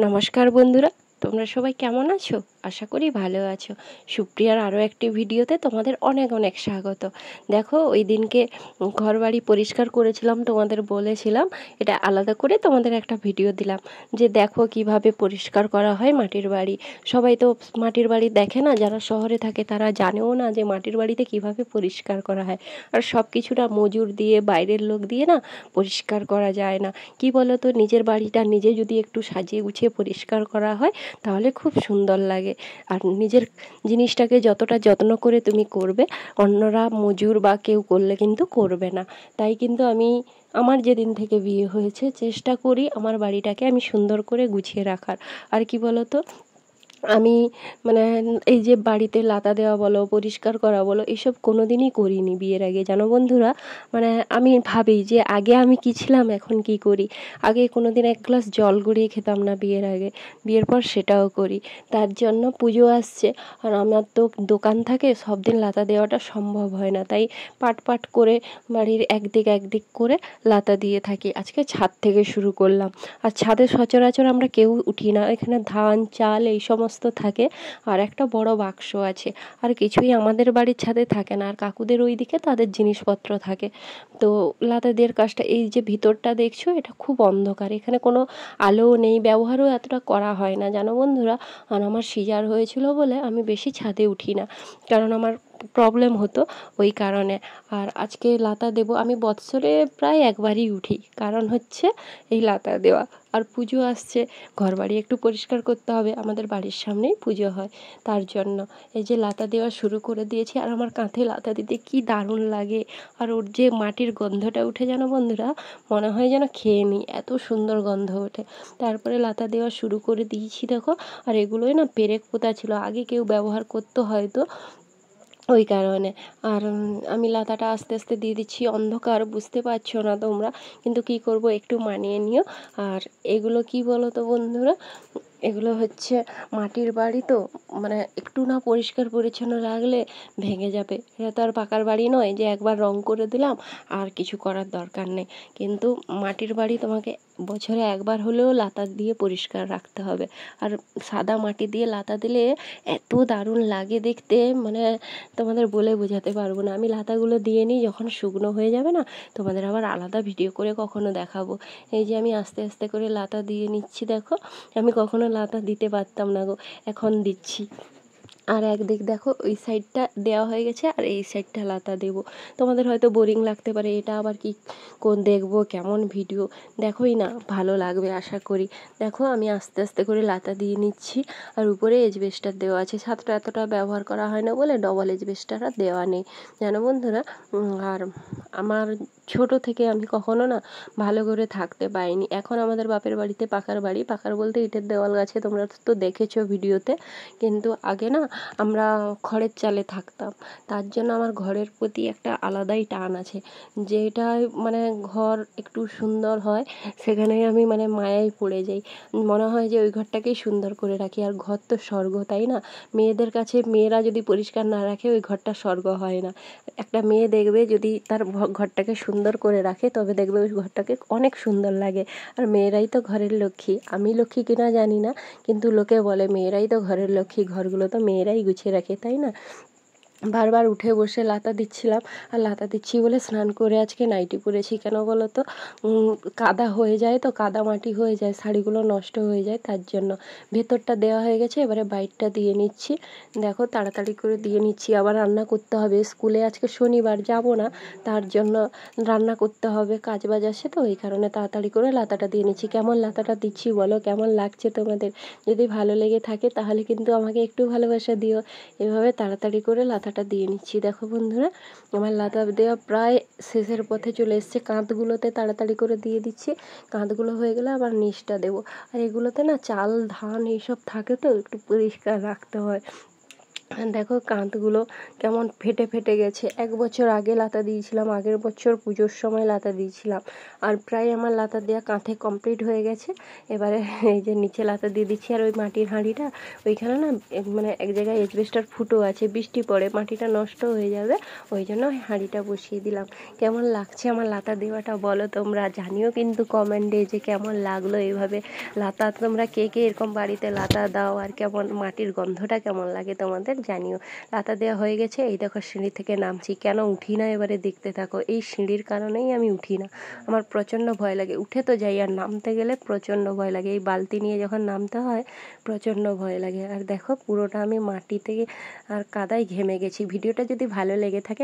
নমস্কার বন্ধুরা, তোমরা সবাই কেমন আছো? আশা করি ভালো আছো। সুপ্রিয়ার আরও একটি ভিডিওতে তোমাদের অনেক অনেক স্বাগত। দেখো, ওই দিনকে ঘরবাড়ি পরিষ্কার করেছিলাম, তোমাদের বলেছিলাম এটা আলাদা করে তোমাদের একটা ভিডিও দিলাম যে দেখো কিভাবে পরিষ্কার করা হয় মাটির বাড়ি। সবাই তো মাটির বাড়ি দেখে না, যারা শহরে থাকে তারা জানেও না যে মাটির বাড়িতে কিভাবে পরিষ্কার করা হয়। আর সব কিছুটা মজুর দিয়ে, বাইরের লোক দিয়ে না পরিষ্কার করা যায় না। কি বলো তো, নিজের বাড়িটা নিজে যদি একটু সাজিয়ে গুছিয়ে পরিষ্কার করা হয় তাহলে খুব সুন্দর লাগে। আর নিজের জিনিসটাকে যতটা যত্ন করে তুমি করবে, অন্যরা মজুর বা কেউ করলে কিন্তু করবে না। তাই কিন্তু আমি আমার যেদিন থেকে বিয়ে হয়েছে চেষ্টা করি আমার বাড়িটাকে আমি সুন্দর করে গুছিয়ে রাখার। আর কি বলো তো, আমি মানে এই যে বাড়িতে লাতা দেওয়া বলো, পরিষ্কার করা বলো, এসব কোনো দিনই করিনি বিয়ের আগে, জানো বন্ধুরা। মানে আমি ভাবি যে আগে আমি কী ছিলাম, এখন কি করি। আগে কোনো দিন এক গ্লাস জল গড়িয়ে খেতাম না বিয়ের আগে, বিয়ের পর সেটাও করি। তার জন্য পুজো আসছে, আর আমার তো দোকান থাকে, সব দিন লাতা দেওয়াটা সম্ভব হয় না। তাই পাট পাট করে বাড়ির একদিক একদিক করে লাতা দিয়ে থাকি। আজকে ছাদ থেকে শুরু করলাম। আর ছাদে সচরাচর আমরা কেউ উঠি না, এখানে ধান চাল এই সমস্ত থাকে, আর একটা বড় বাক্স আছে। আর কিছুই আমাদের বাড়ির ছাদে থাকে না, আর কাকুদের ওই দিকে তাদের জিনিসপত্র থাকে। তো লাতা দেওয়ার কাজটা, এই যে ভিতরটা দেখছো এটা খুব অন্ধকার, এখানে কোনো আলোও নেই, ব্যবহারও এতটা করা হয় না, জানো বন্ধুরা। আর আমার সিজার হয়েছিল বলে আমি বেশি ছাদে উঠি না, কারণ আমার প্রবলেম হতো ওই কারণে। আর আজকে লাতা দেব, আমি বৎসরে প্রায় একবারই উঠি, কারণ হচ্ছে এই লাতা দেওয়া। আর পুজো আসছে, ঘরবাড়ি একটু পরিষ্কার করতে হবে, আমাদের বাড়ির সামনেই পুজো হয়, তার জন্য এই যে লাতা দেওয়া শুরু করে দিয়েছি। আর আমার কাঁধে লাতা দিতে কি দারুণ লাগে, আর ওর যে মাটির গন্ধটা উঠে, জানো বন্ধুরা, মনে হয় যেন খেয়ে নিই, এত সুন্দর গন্ধ ওঠে। তারপরে লাতা দেওয়া শুরু করে দিয়েছি দেখো। আর এগুলোই না পেরেক পোঁতা ছিল, আগে কেউ ব্যবহার করতো হয়তো, ওই কারণে। আর আমি লাতাটা আস্তে আস্তে দিয়ে দিচ্ছি, অন্ধকার বুঝতে পারছো না তোমরা, কিন্তু কি করব, একটু মানিয়ে নিও। আর এগুলো কি বলো তো বন্ধুরা, এগুলো হচ্ছে মাটির বাড়ি তো, মানে একটু না পরিষ্কার পরিচ্ছন্ন রাখলে ভেঙে যাবে। এটা তো আর পাকার বাড়ি নয় যে একবার রং করে দিলাম আর কিছু করার দরকার নেই। কিন্তু মাটির বাড়ি তোমাকে বছরে একবার হলেও লাতা দিয়ে পরিষ্কার রাখতে হবে। আর সাদা মাটি দিয়ে লাতা দিলে এত দারুণ লাগে দেখতে, মানে তোমাদের বলে বোঝাতে পারবো না। আমি লাতাগুলো দিয়ে নিই, যখন শুকনো হয়ে যাবে না তোমাদের আবার আলাদা ভিডিও করে কখনো দেখাবো। এই যে আমি আস্তে আস্তে করে লাতা দিয়ে নিচ্ছি দেখো, আমি কখনো লাতা দিতে পারতাম না গো, এখন দিচ্ছি। আর একদিক দেখো ওই সাইডটা দেওয়া হয়ে গেছে, আর এই সাইডটা লাতা দেব। তোমাদের হয়তো বোরিং লাগতে পারে, এটা আবার কি কোন দেখবো, কেমন ভিডিও, দেখোই না, ভালো লাগবে আশা করি। দেখো আমি আস্তে আস্তে করে লাতা দিয়ে নিচ্ছি। আর উপরে এজবেস্টার দেওয়া আছে, ছাদটা এতটা ব্যবহার করা হয় না বলে ডবল এজবেস্টার আর দেওয়া নেই, জানো বন্ধুরা। আর আমার ছোট থেকে আমি কখনো না ভালো করে থাকতে পারিনি। এখন আমাদের বাপের বাড়িতে পাকার বাড়ি, পাকার বলতে ইটের দেওয়াল গাছে, তোমরা তো দেখেছো ভিডিওতে। কিন্তু আগে না আমরা খড়ের চালে থাকতাম, তার জন্য আমার ঘরের প্রতি একটা আলাদাই টান আছে। যেটা মানে ঘর একটু সুন্দর হয় সেখানেই আমি মানে মায়ায় পড়ে যাই, মনে হয় যে ওই ঘরটাকেই সুন্দর করে রাখি। আর ঘর তো স্বর্গ, তাই না? মেয়েদের কাছে, মেয়েরা যদি পরিষ্কার না রাখে ওই ঘরটা স্বর্গ হয় না। একটা মেয়ে দেখবে যদি তার ঘরটাকে সুন্দর করে রাখে, তবে দেখবে ওই ঘরটাকে অনেক সুন্দর লাগে। আর মেয়েরাই তো ঘরের লক্ষ্মী, আমি লক্ষ্মী কিনা জানি না, কিন্তু লোকে বলে মেয়েরাই তো ঘরের লক্ষ্মী, ঘরগুলো তো মেয়েরাই গুছিয়ে রাখে, তাই না? বারবার উঠে বসে লাতা দিচ্ছিলাম, আর লাতা দিচ্ছি বলে স্নান করে আজকে নাইটি পরেছি, কেন বলো তো, কাদা হয়ে যায় তো, কাদা মাটি হয়ে যায়, শাড়িগুলো নষ্ট হয়ে যায়, তার জন্য। ভেতরটা দেওয়া হয়ে গেছে, এবারে বাইরটা দিয়ে নিচ্ছি। দেখো তাড়াতাড়ি করে দিয়ে নিচ্ছি, আবার রান্না করতে হবে, স্কুলে আজকে শনিবার যাব না, তার জন্য রান্না করতে হবে, কাজ বাজ আছে তো, এই কারণে তাড়াতাড়ি করে লাতাটা দিয়ে নিচ্ছি। কেমন লাতাটা দিচ্ছি বলো, কেমন লাগছে তোমাদের? যদি ভালো লেগে থাকে তাহলে কিন্তু আমাকে একটু ভালোবাসা দিও। এভাবে তাড়াতাড়ি করে লাতাটা দিয়ে নিচ্ছি। দেখো বন্ধুরা, আমার লাতা দেওয়া প্রায় শেষের পথে চলে এসছে, কাঁধগুলোতে তাড়াতাড়ি করে দিয়ে দিচ্ছি। কাঁধগুলো হয়ে গেলে আবার নিচটা দেবো। আর এগুলোতে না চাল ধান এইসব থাকে তো, একটু পরিষ্কার রাখতে হয়। দেখো কাঁধগুলো কেমন ফেটে ফেটে গেছে। 1 বছর আগে লাতা দিয়েছিলাম, আগের বছর পুজোর সময় লাতা দিয়েছিলাম, আর প্রায় আমার লাতা দেওয়া কাঁথে কমপ্লিট হয়ে গেছে। এবারে এই যে নিচে লাতা দিয়ে দিচ্ছি। আর ওই মাটির হাঁড়িটা ওইখানে না মানে এক জায়গায় এজবেস্টার ফুটো আছে, বৃষ্টি পড়ে মাটিটা নষ্ট হয়ে যাবে, ওই জন্য ওই হাঁড়িটা বসিয়ে দিলাম। কেমন লাগছে আমার লাতা দেওয়াটা বলো তোমরা, জানিও কিন্তু কমেন্টে যে কেমন লাগলো এইভাবে লাতা। তোমরা কে কে এরকম বাড়িতে লাতা দাও, আর কেমন মাটির গন্ধটা কেমন লাগে তোমাদের জানিও। লাতা দেওয়া হয়ে গেছে, এই দেখো সিঁড়ি থেকে নামছি। কেন উঠি না এবারে দেখতে থাকো। এই সিঁড়ির কারণেই আমি উঠি না, আমার প্রচণ্ড ভয় লাগে। উঠে তো যাই, আর নামতে গেলে প্রচণ্ড ভয় লাগে। এই বালতি নিয়ে যখন নামতে হয় প্রচণ্ড ভয় লাগে। আর দেখো পুরোটা আমি মাটি থেকে আর কাদায় ঘেমে গেছি। ভিডিওটা যদি ভালো লেগে থাকে